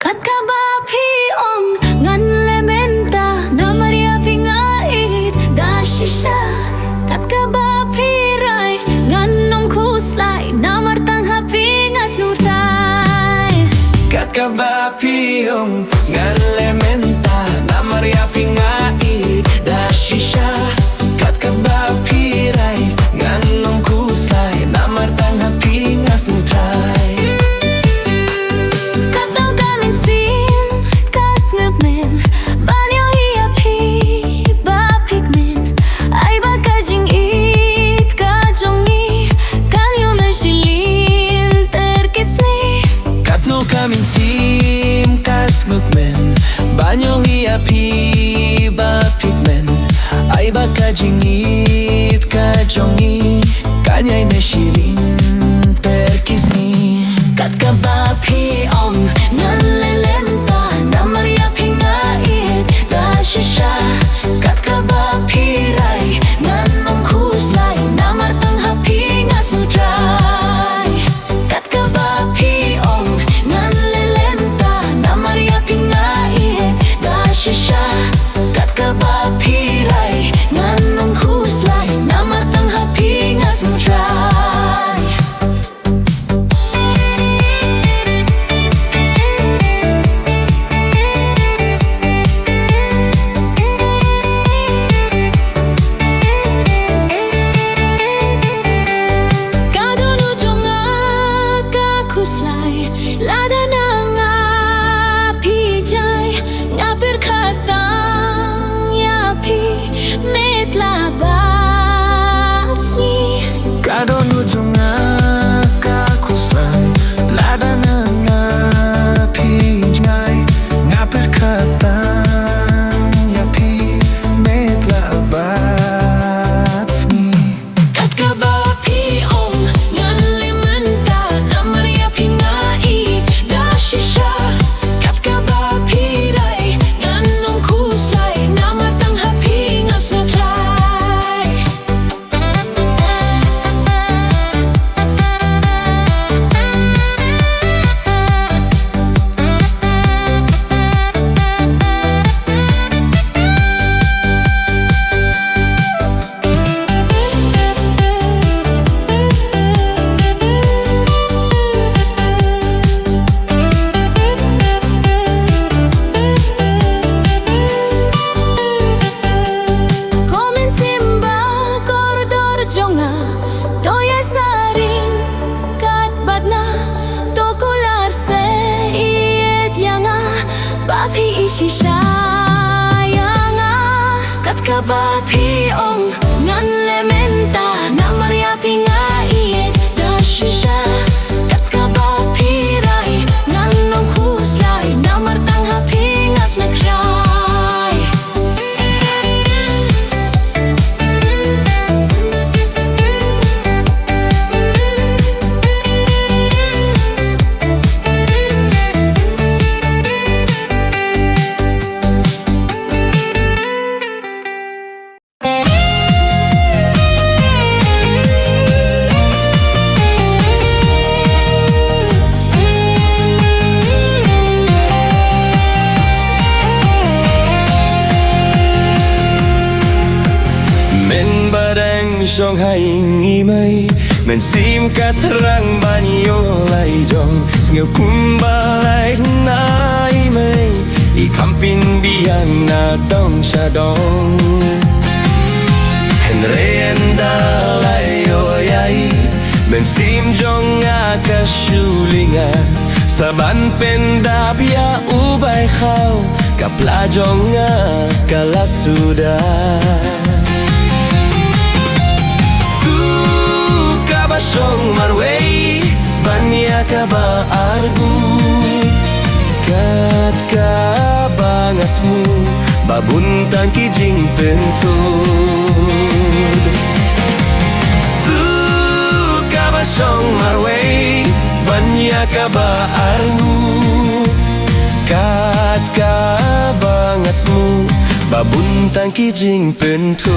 Kat ka ba piong ngan lementa na Maria pingait da shisha. Kat ka ba piray ngan nom kuslay na martang hapingas nutay. Kat ka ba piong ngan lementa na Maria pingait da shisha. Kat ka ba piray ngan nom kuslay na martang hapingas nutay. Kaming sim kas ngukmen banyo hiya pi ba pigmen ay ba kajingit kajongi kanyay na shilin perkisni. Kat ka ba piong ngan lelenta na Maria pingait da shisha. Kat ka ba piray ngan nom kuslay na martang hapingas nutray. Kat ka ba piong ngan lelenta na Maria pingait da shisha. Kat ka ba piray ngan nom kuslay na martang hapingas nutray. Lada na nga pijay nga perkatang yapi metlabat ni. Kadon ujung nga kakuslay lada na nga pijay nga perkatang yapi metlabat ni. Kat ka ba piong ngan lementa na Maria pingait da shisha. Kat ka ba piray ngan nom kuslay na martang hapingas nutray. Papi isisayanga. Kat ka ba piong ngan lementa na Maria pingait da shisha. Kat ka ba piray ngan nom kuslay na martang hapingas nagray. Song haing imay men sim katrang banyo lai jong ngeu kumbalai na imay I kampin biang na dong sa dong henreenda lai oyai men sim jong ka shulinga saban pendabia ubay khaw kapla jong kalasuda. Song marway banya ka ba argut. Kat ka bangat mo babuntang kijing pentod. Suka ba song marway banya ka ba argut. Kat ka bangat mo babuntang kijing pentod.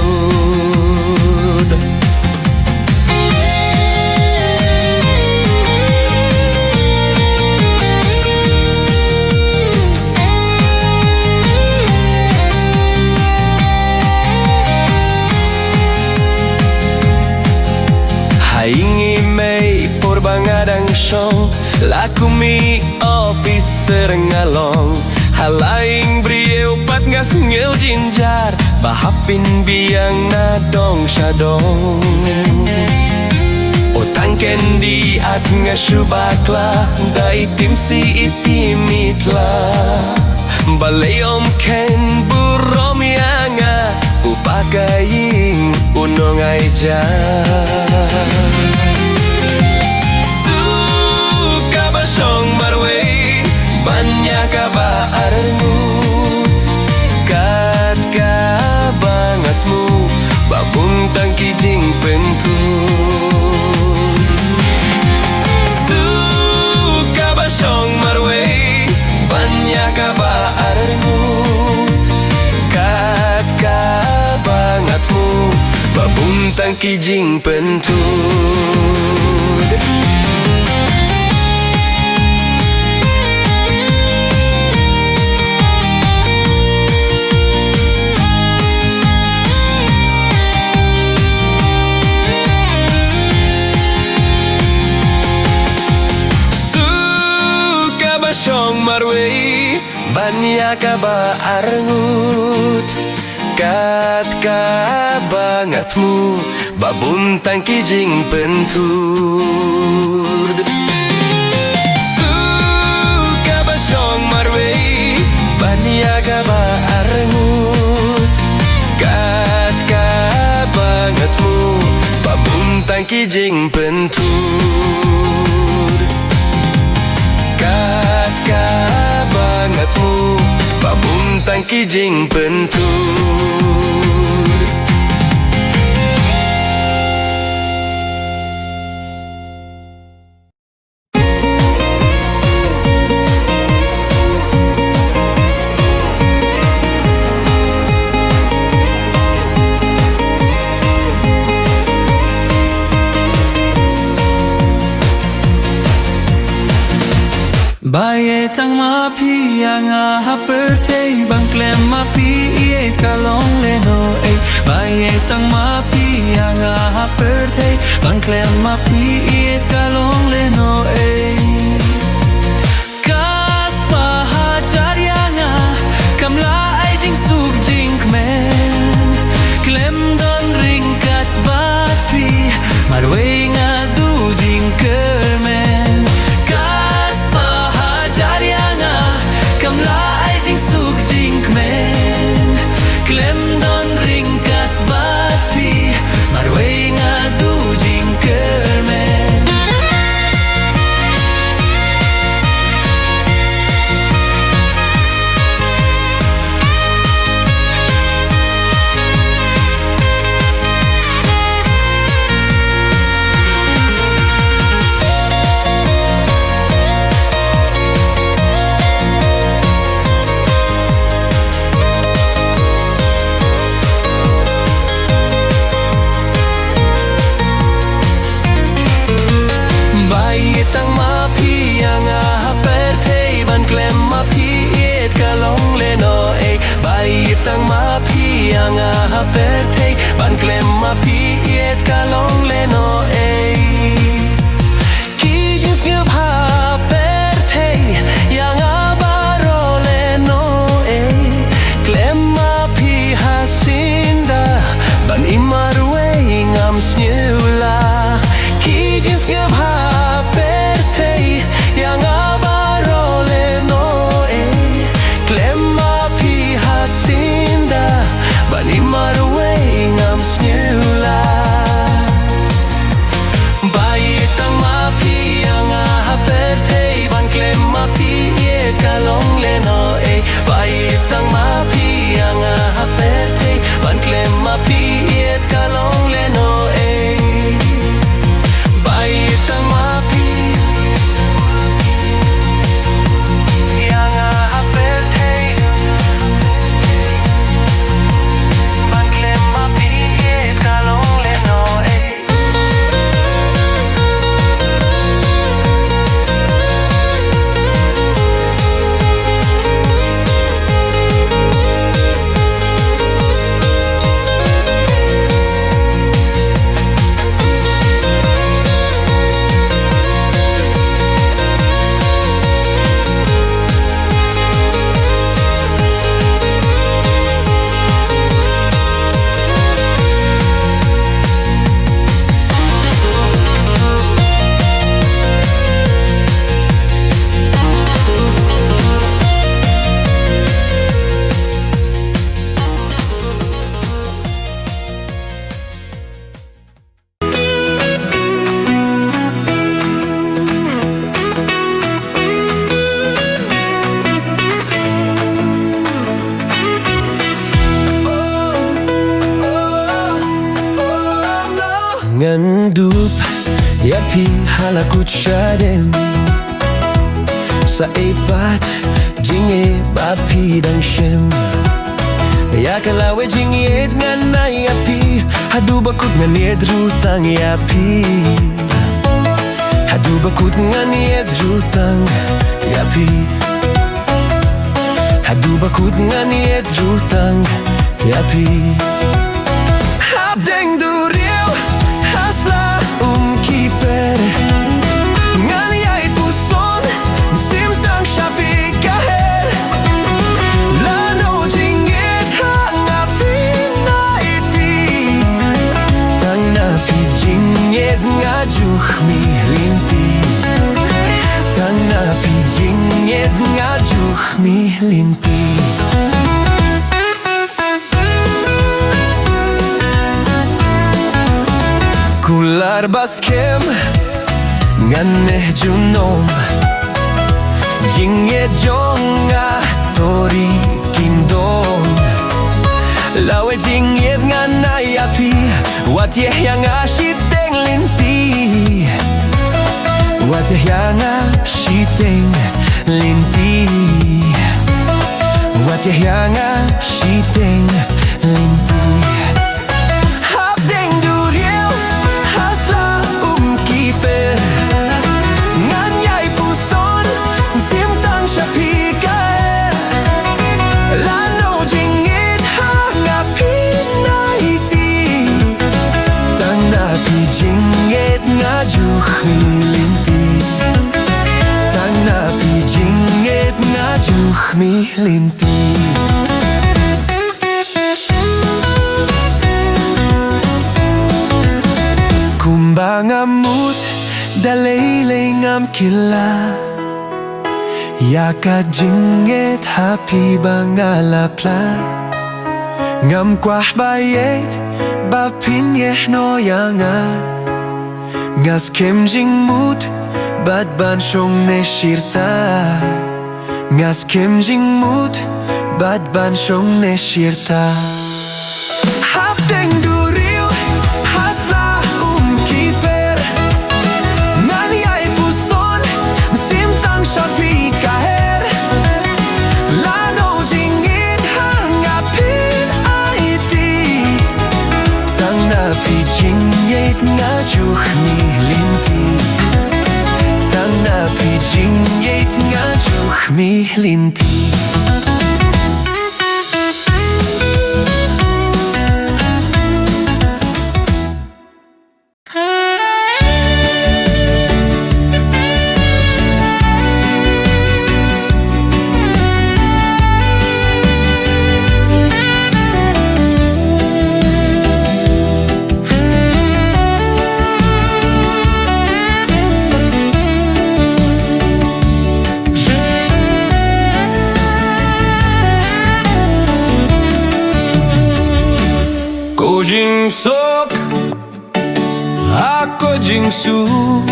Aku mi officer ngalong halaing berieu pat ngas ngeu jinjar bahapin biang na dong syadong Otang kendi at nga syubakla dai tim si itimitla Balay om ken burom yanga upakaying unong ay dyan Suka ba siyang marway Banya ka ba arangut Kat ka bangat mo Babuntang kijing pentun Suka ba siyang marway Banya ka ba arangut Kat ka bangat mo Babuntang kijing pentun Syong marway Banya ka ba arangut Kat ka bangat mo Babuntang kijing pentud Suka ba syong marway Banya ka ba arangut Kat ka bangat mo Babuntang kijing pentud Kat ka bangat mo Pabuntang kijing pentud Bayet ang mapi ang ahaperte Bang klem mapi iet kalong leno Bayet ang mapi ang ahaperte Bang klem mapi iet kalong leno Kas mahajar yang kamla ay jing sug jing kmen Klem don ringkat batpi marwe nga du jing kermen Kamla ay jing sug jing kmen Klem don ringkat batpi marwe nga du jing kermen Bayitang mapiang ahaperte Ban klem mapiet kalong leno Kijins ngab haperte Yang abaro leno Klem mapi hasinda Ban imarwe ngam snyula Kijins ngab haperte Yang abaro leno Klem mapi hasinda Bani marwe ngam snyula Bay halakut shadim Sa ipat jinge bapidang shem Ya kalawe jingit nga na yapi Hadu bakut nga niedrutang yapi Hadu bakut nga niedrutang yapi Hadu bakut nga niedrutang yapi Habdeng duril hasla kiper Ngan yait puson simtang shapi kaher Lano jingit hanga pina iti Tang napi jingit nga juh mi linti Tang napi jingit nga juh mi linti Kular baskem nganeh junom Jingye jonga tori kindong Lawe jingye ngana yapi Watye yang ashiteng linti Watye yang ashiteng linti Watye yang ashiteng linti Juh mi linti Tang napi jingit nga juh mi linti Kumbang amut dalaylay ngam kila Yaka jingit hapi bangalapla Ngam kwah bayet bapin yehno yanga Ngas kem jing mut bad ban shong ne shirta Ngas kem jing mut bad ban shong ne shirta Habdeng duril hasla kiper Nani ay puson simtang shapi kaher Lano jingit hangapin aiti Tang napi jingit nga juh mi linti Tang napi jingit nga juh mi linti Jing sok ako jing suk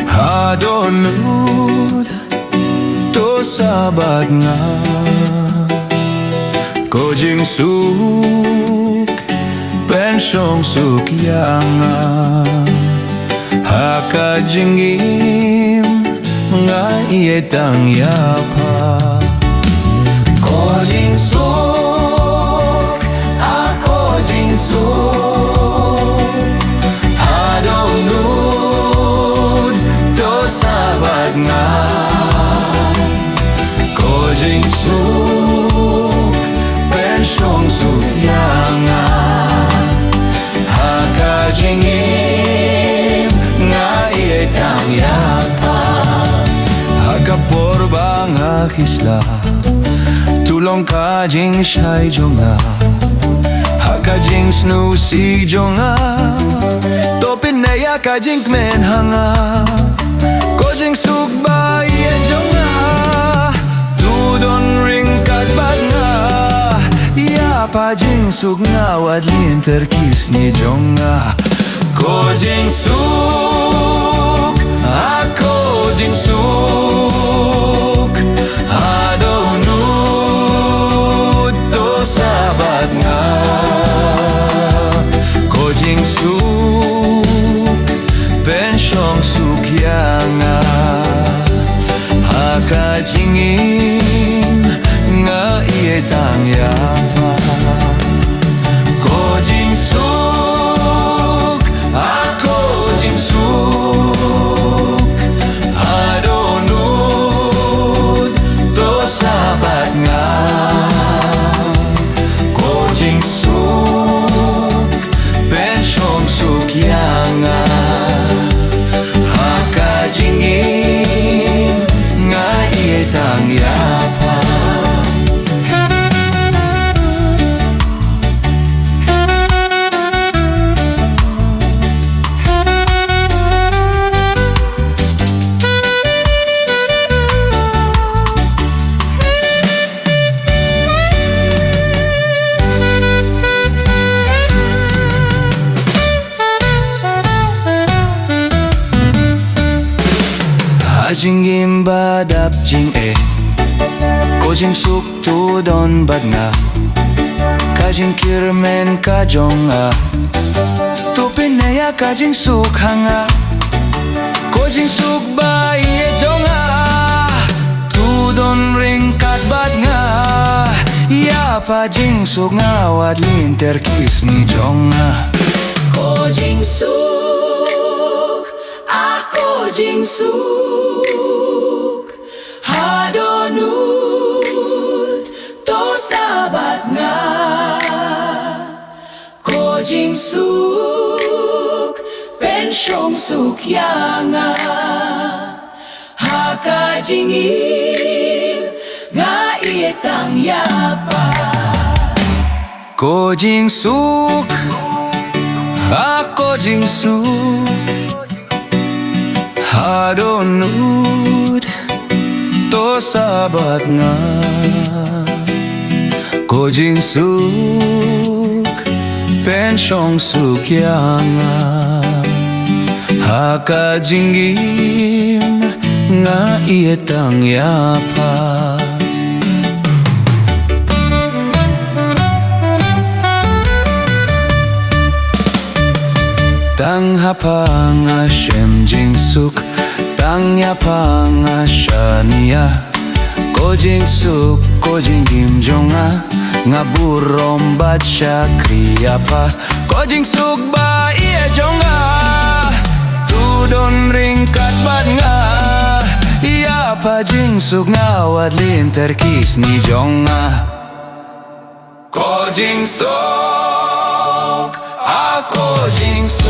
hadonud to sabat nga ko jing suk pensyong suk yanga haka jingim nga ietang yapa ko jing suk hadonud to sabat nga ko jing suk pensyong suk yanga haka jingim nga ietang yapa haka porba nga kisla tulong ka jing shay jonga Kajing snusi jonga Topin na ya kajing kmen hanga Kojing sukba iya jonga Tudon ring kadbat nga Ya pajing suk nga wadlin terkis ni jonga Kojing suk Ako jing suk Hadonud to sabat nga Kojing suk jingin nga iye tang yapa ko jing suk ako jing suk adonut to sabat nga ko jing suk pensyong suk yang haka jingin nga iye tang yapa Jing imba dap jing ko jing suk tu don bad nga ka jing kirmen ka jong tu pinaya ka jing suk hanga ko jing suk ba iye jong tu don ring kat bad nga ya pa jing suk nga wad lin terkis ni jong ko jing suk ako jing suk hadonut to sabat nga ko jing suk pensyong suk yang haka jingin nga iye tang yapa ko jing suk ako jing suk hadonut to sabat nga ko jing suk pensyong suk yang haka jingim nga iye tang yapa tang hapa nga shem jing suk tang yapa nga shania ko jing suk ko jing kim jong nga burom bat sha kriya pa ko jing suk ba iye jong tu don ring kat bat nga iya pa jing suk nga wad lin terkis ni jong ko jing suk ako jing suk